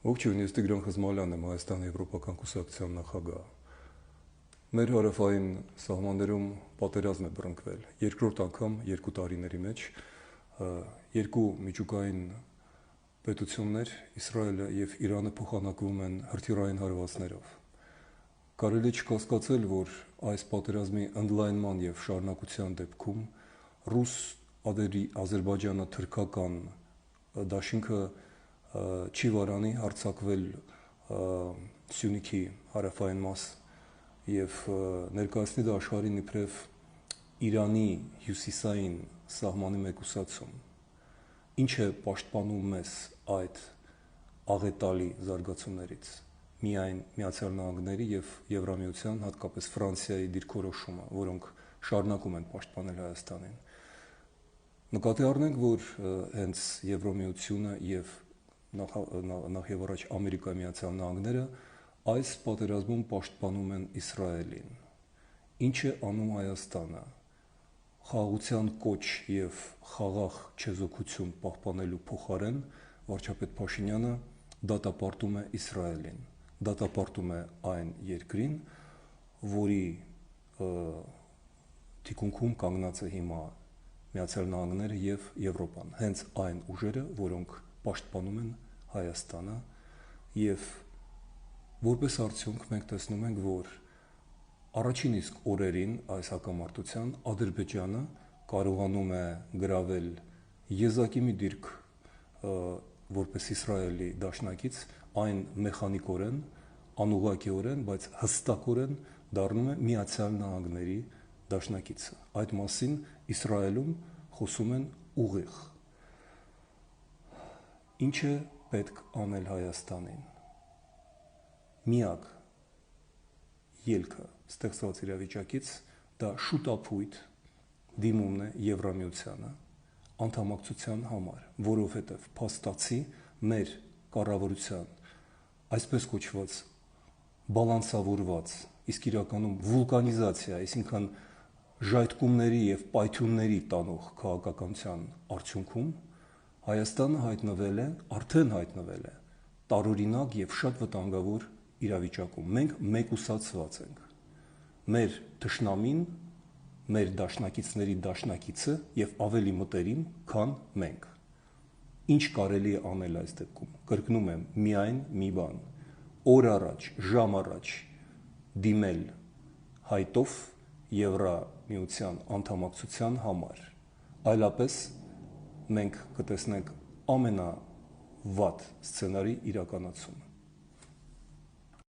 Ողջույն, ես Տիգրան Խզմալյանն եմ, Հայաստանի Եվրոպական կուսակցության նախագահ։ Մեր հարավային սահմաններում պատերազմ է բռնկվել։ Երկրորդ անգամ 2 տարիների մեջ երկու միջուկային պետություններ, Իսրայելը եւ Իրանը փոխանակվում են հրթիռային հարվածներով։ Կարելի է չկասկածել, որ այս պատերազմի ընդլայնման եւ շարունակության դեպքում ռուս-ադրբեջանա-թուրքական դաշինքը չի վարանի հարձակվել Սյունիքի հարավային մաս եւ ներկայացնի դա աշխարհին իբրև Իրանի հյուսիսային սահմանի մեկուսացում, ինչ է պաշտպանում մեզ այդ աղետալի զարգացումներից, միայն Միացյալ Նահանգների եւ Եվրամիության, հատկապես Ֆրանսիայի դիրքորոշումը, որոնք շարունակում են պաշտպանել Հայաստանին։ Նկատի առնենք, որ հենց Եվրամիությունը եւ նախ եւ առաջ Ամերիկայի Միացյալ Նահանգները այս պատերազմում պաշտպանում են Իսրայելին։ Ինչ է անում Հայաստանը խաղաղության կոչ եւ խաղաղ չեզոքություն պահպանելու փոխարեն վարչապետ Փաշինյանը դատապարտում է Իսրայելին, դատապարտում է այն երկրին, որի թիկունքում կանգնած է հիմա Միացյալ Նահանգները եւ Եվրոպան, հենց այն ուժերը, որոնք պաշտպանում են Հայաստանը եւ որպես արդյունք մենք տեսնում ենք, որ առաջին իսկ օրերին այս հակամարտության Ադրբեջանը կարողանում է գրավել եզակի մի դիրք որպես Իսրայելի դաշնակից, այն մեխանիկորեն, անուղղակիորեն, բայց հստակորեն դառնում է Միացյալ Նահանգների դաշնակիցը։ Այդ մասին Իսրայելում խոսում են ուղիղ։ Ինչ է պետք անել Հայաստանին։ Միակ ելքը ստեղծված իրավիճակից դա շուտապույտ դիմումն է Եվրամիությանը անդամակցության համար, որովհետև փաստացի մեր կառավարության այսպես կոչված բալանսավորված, իսկ իրականում վուլկանիզացիա, այսինքն ժայթքումների եւ պայթյունների տանող քաղաքականության արդյունքում Հայաստանը արդեն հայտնվել է տարօրինակ եւ շատ վտանգավոր իրավիճակում։ Մենք մեկուսացված ենք։ Մեր թշնամին, մեր դաշնակիցների դաշնակիցը եւ ավելի մտերիմ, քան մենք։ Ինչ կարելի է անել այս դեպքում։ Կրկնում եմ, միայն մի բան. օր առաջ, ժամ առաջ դիմել հայտով Եվրամիության անդամակցության համար։ Այլապես մենք կտեսնենք ամենավատ սցենարի իրականացումը։